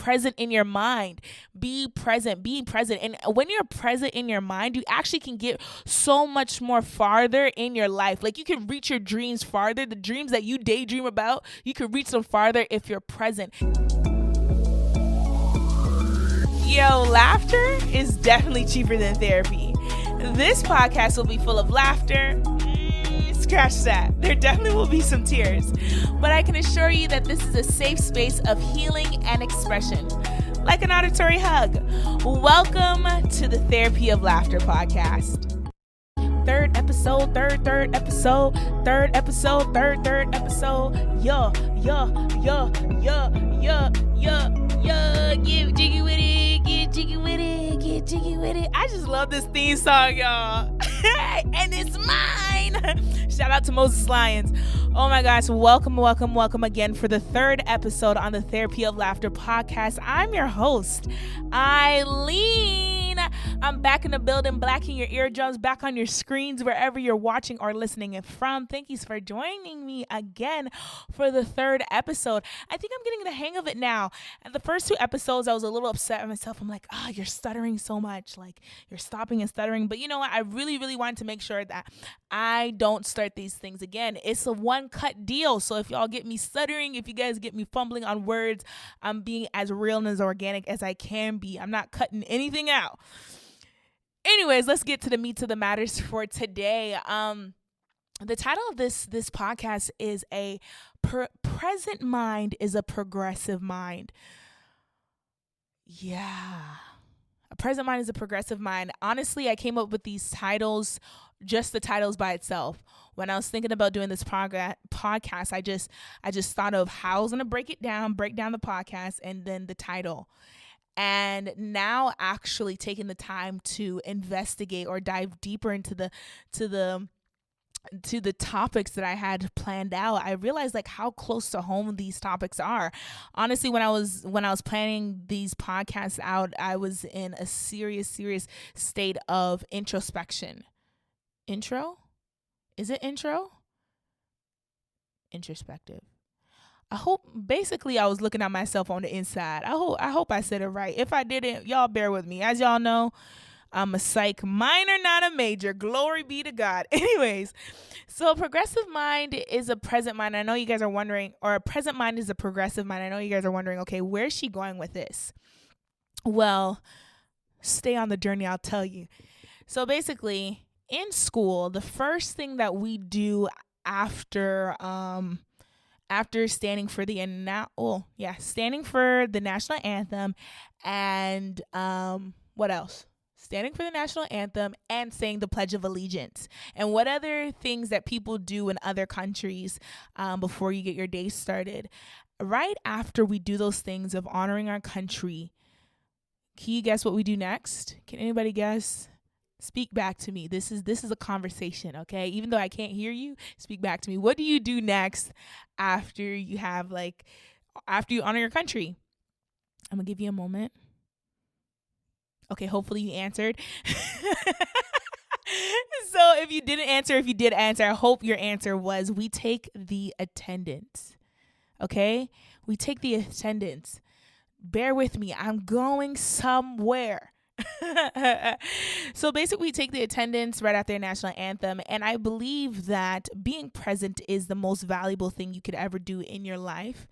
present in your mind. Be present, being present. And when you're present in your mind, you actually can get so much more farther in your life. Like you can reach your dreams farther. The dreams that you daydream about, you can reach them farther if you're present. Yo, laughter is definitely cheaper than therapy. This podcast will be full of laughter. Scratch that. There definitely will be some tears. But I can assure you that this is a safe space of healing and expression, like an auditory hug. Welcome to the Therapy of Laughter podcast. Third episode. Get jiggy with it. I just love this theme song, y'all. And it's mine. Shout out to Moses Lyons. Oh my gosh, welcome again for the third episode on the Therapy of Laughter podcast. I'm your host, Eileen. I'm back in the building, blacking your eardrums, back on your screens, wherever you're watching or listening from. Thank you for joining me again for the third episode. I think I'm getting the hang of it now. And the first two episodes, I was a little upset with myself. I'm like, you're stuttering so much. Like, you're stopping and stuttering. But you know what? I really wanted to make sure that I don't start these things again. It's a one-cut deal. So if y'all get me stuttering, if you guys get me fumbling on words, I'm being as real and as organic as I can be. I'm not cutting anything out. Anyways, let's get to the meat of the matters for today. The title of this podcast is a present mind is a progressive mind. Yeah. A present mind is a progressive mind. Honestly, I came up with these titles, just the titles by itself. When I was thinking about doing this podcast, I just thought of how I was going to break down the podcast and then the title. And now actually taking the time to investigate or dive deeper into the topics that I had planned out, I realized like how close to home these topics are. Honestly, when I was planning these podcasts out, I was in a serious state of introspection. Intro? Is it intro? Introspective. I was looking at myself on the inside. I hope I said it right. If I didn't, y'all bear with me. As y'all know, I'm a psych minor, not a major. Glory be to God. Anyways, so progressive mind is a present mind. I know you guys are wondering, or a present mind is a progressive mind. I know you guys are wondering, okay, where's she going with this? Well, stay on the journey, I'll tell you. So basically, in school, the first thing that we do after standing for the national anthem and what else? Standing for the national anthem and saying the Pledge of Allegiance and what other things that people do in other countries before you get your day started. Right after we do those things of honoring our country, can you guess what we do next? Can anybody guess? Speak back to me. This is a conversation, okay? Even though I can't hear you, speak back to me. What do you do next after you honor your country? I'm going to give you a moment. Okay, hopefully you answered. So if you didn't answer, if you did answer, I hope your answer was we take the attendance. Okay? We take the attendance. Bear with me. I'm going somewhere. So basically we take the attendance right after the national anthem, and I believe that being present is the most valuable thing you could ever do in your life.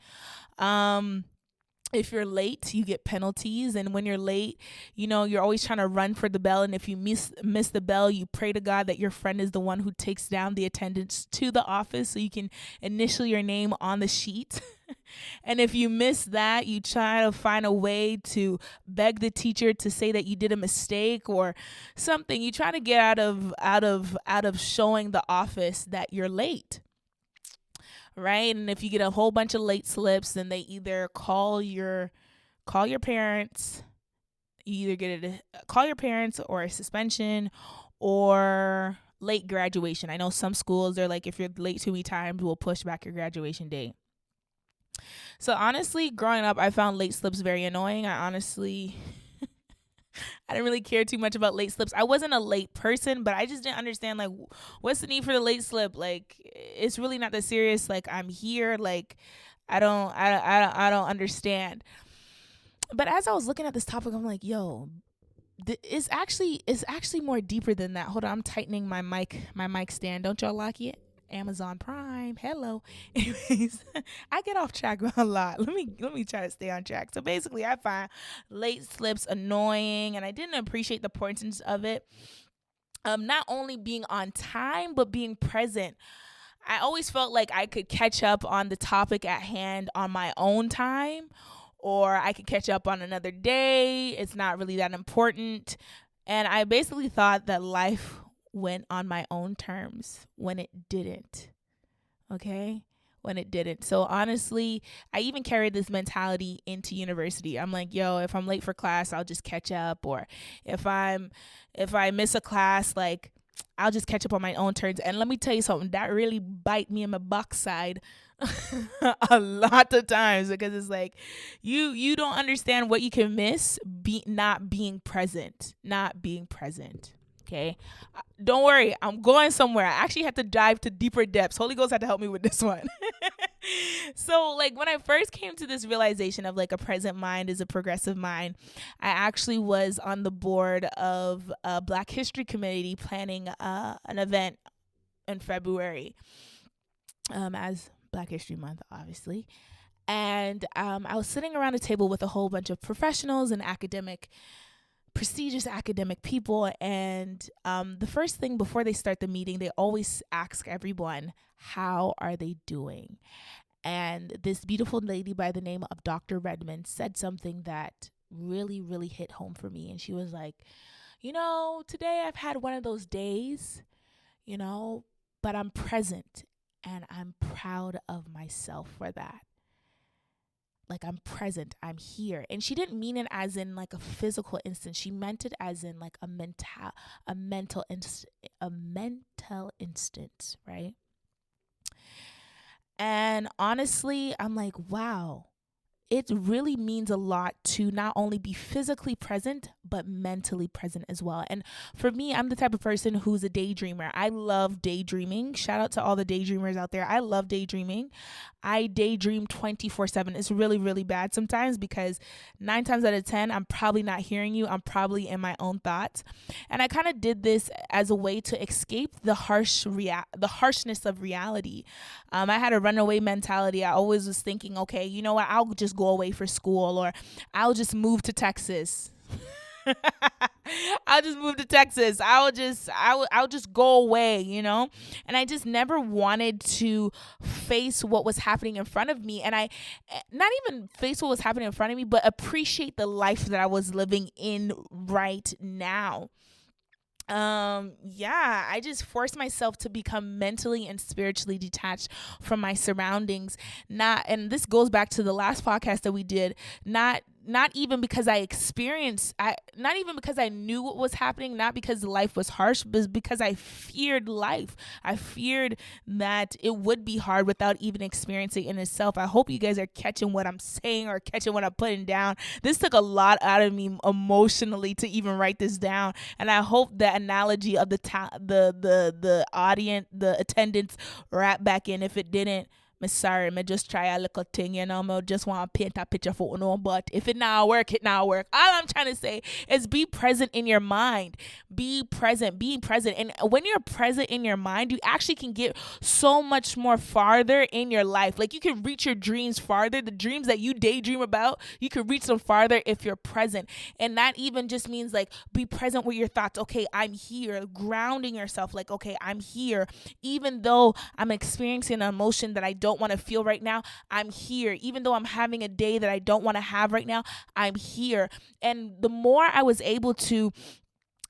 If you're late, you get penalties, and when you're late, you're always trying to run for the bell, and if you miss the bell, you pray to God that your friend is the one who takes down the attendance to the office so you can initial your name on the sheet. And if you miss that, you try to find a way to beg the teacher to say that you did a mistake or something. You try to get out of showing the office that you're late. Right? And if you get a whole bunch of late slips, then they either call your parents. You either get call your parents or a suspension or late graduation. I know some schools, they're like, if you're late too many times, we'll push back your graduation date. So honestly, growing up, I found late slips very annoying. I didn't really care too much about late slips. I wasn't a late person, but I just didn't understand, like, what's the need for the late slip? Like, it's really not that serious. Like, I'm here. Like, I don't understand. But as I was looking at this topic, I'm like, yo, it's actually more deeper than that. Hold on, I'm tightening my mic stand. Don't y'all like it? Amazon Prime. Hello. Anyways, I get off track a lot. Let me try to stay on track. So basically, I find late slips annoying, and I didn't appreciate the importance of it. Not only being on time, but being present. I always felt like I could catch up on the topic at hand on my own time, or I could catch up on another day. It's not really that important. And I basically thought that life went on my own terms when it didn't. Okay? When it didn't. So honestly, I even carried this mentality into university. I'm like, yo, if I'm late for class, I'll just catch up. Or if I miss a class, like I'll just catch up on my own terms. And let me tell you something, that really bite me in my backside a lot of times, because it's like you don't understand what you can miss not being present. Okay, don't worry, I'm going somewhere. I actually had to dive to deeper depths. Holy Ghost had to help me with this one. So like when I first came to this realization of like a present mind is a progressive mind, I actually was on the board of a Black History Committee planning an event in February, as Black History Month, obviously. And I was sitting around a table with a whole bunch of professionals and prestigious academic people. And the first thing before they start the meeting, they always ask everyone, how are they doing? And this beautiful lady by the name of Dr. Redmond said something that really, really hit home for me. And she was like, today I've had one of those days, but I'm present. And I'm proud of myself for that. Like, I'm present, I'm here. And she didn't mean it as in like a physical instance. She meant it as in like a mental instance, right? And honestly, I'm like, wow. It really means a lot to not only be physically present, but mentally present as well. And for me, I'm the type of person who's a daydreamer. I love daydreaming. Shout out to all the daydreamers out there. I love daydreaming. I daydream 24/7. It's really, really bad sometimes because 9 times out of 10, I'm probably not hearing you. I'm probably in my own thoughts. And I kind of did this as a way to escape the harshness of reality. I had a runaway mentality. I always was thinking, okay, you know what? I'll just go away for school, or I'll just move to Texas. I'll just move to Texas. I'll just go away, And I just never wanted to face what was happening in front of me. And I not even face what was happening in front of me, but appreciate the life that I was living in right now. I just forced myself to become mentally and spiritually detached from my surroundings. And this goes back to the last podcast that we did, not even because not even because I knew what was happening, not because life was harsh, but because I feared life. I feared that it would be hard without even experiencing it in itself. I hope you guys are catching what I'm saying or catching what I'm putting down. This took a lot out of me emotionally to even write this down, and I hope the analogy of the audience, the attendance, wrap back in. If it didn't, I'm sorry, I just try a little thing, I just want to paint a picture for but if it not work, it not work. All I'm trying to say is be present in your mind. Be present. And when you're present in your mind, you actually can get so much more farther in your life. Like, you can reach your dreams farther. The dreams that you daydream about, you can reach them farther if you're present. And that even just means like be present with your thoughts. Okay, I'm here. Grounding yourself. Like, okay, I'm here. Even though I'm experiencing an emotion that I don't want to feel right now, I'm here. Even though I'm having a day that I don't want to have right now, I'm here. And the more I was able to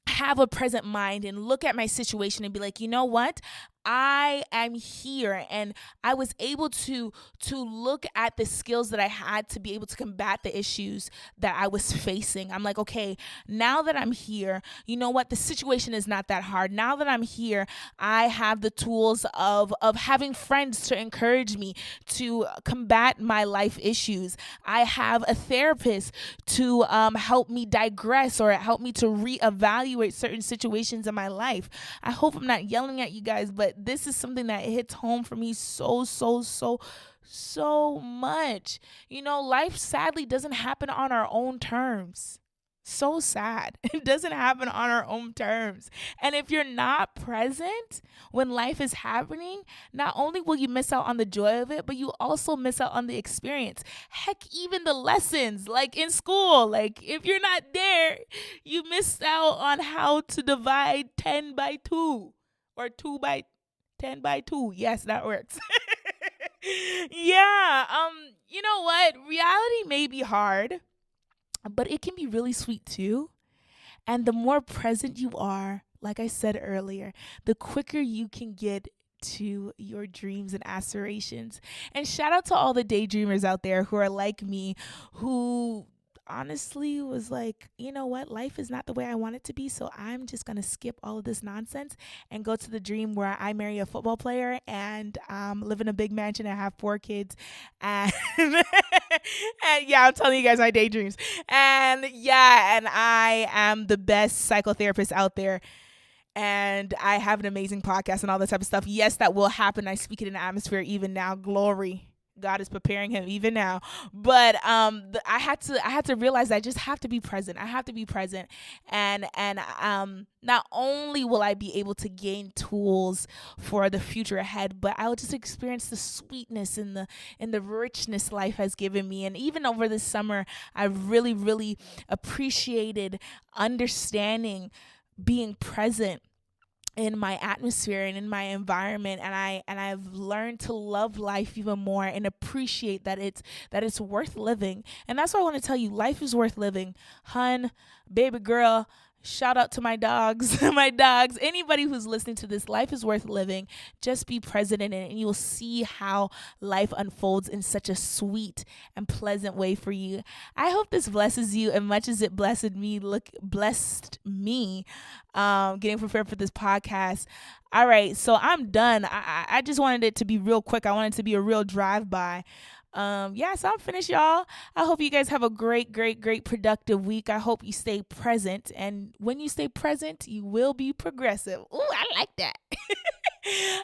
have a present mind and look at my situation and be like, you know what? I am here. And I was able to look at the skills that I had to be able to combat the issues that I was facing. I'm like, okay, now that I'm here, you know what? The situation is not that hard. Now that I'm here, I have the tools of having friends to encourage me to combat my life issues. I have a therapist to help me digress or help me to reevaluate certain situations in my life. I hope I'm not yelling at you guys, but this is something that hits home for me so much. Life sadly doesn't happen on our own terms. So sad. It doesn't happen on our own terms. And if you're not present when life is happening, not only will you miss out on the joy of it, but you also miss out on the experience. Heck, even the lessons, like in school, like if you're not there, you miss out on how to divide 10 by 2 or 2 by 10 by 2. Yes, that works. Yeah. You know what? Reality may be hard, but it can be really sweet too. And the more present you are, like I said earlier, the quicker you can get to your dreams and aspirations. And shout out to all the daydreamers out there who are like me, who honestly was like, you know what, life is not the way I want it to be, so I'm just gonna skip all of this nonsense and go to the dream where I marry a football player and live in a big mansion and have 4 kids, and and yeah, I'm telling you guys my daydreams, and I am the best psychotherapist out there, and I have an amazing podcast and all that type of stuff. Yes, that will happen. I speak it in the atmosphere even now. Glory. God is preparing him even now. But I had to realize that I just have to be present. I have to be present. And not only will I be able to gain tools for the future ahead, but I will just experience the sweetness and the richness life has given me. And even over this summer, I really, really appreciated understanding being present in my atmosphere and in my environment, and I've learned to love life even more and appreciate that it's worth living. And that's what I want to tell you. Life is worth living. Hun, baby girl, shout out to my dogs, anybody who's listening to this. Life is worth living. Just be present in it, and you'll see how life unfolds in such a sweet and pleasant way for you. I hope this blesses you as much as it blessed me getting prepared for this podcast. All right, so I'm done. I just wanted it to be real quick. I wanted it to be a real drive-by. So I'm finished, y'all. I hope you guys have a great productive week. I hope you stay present, and when you stay present, you will be progressive. Ooh, I like that.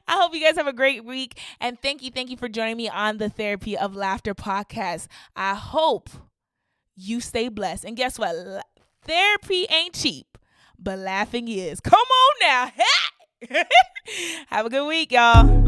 I hope you guys have a great week, and thank you for joining me on the Therapy of Laughter podcast. I hope you stay blessed, and guess what? Therapy ain't cheap, but laughing is. Come on now. Have a good week, y'all.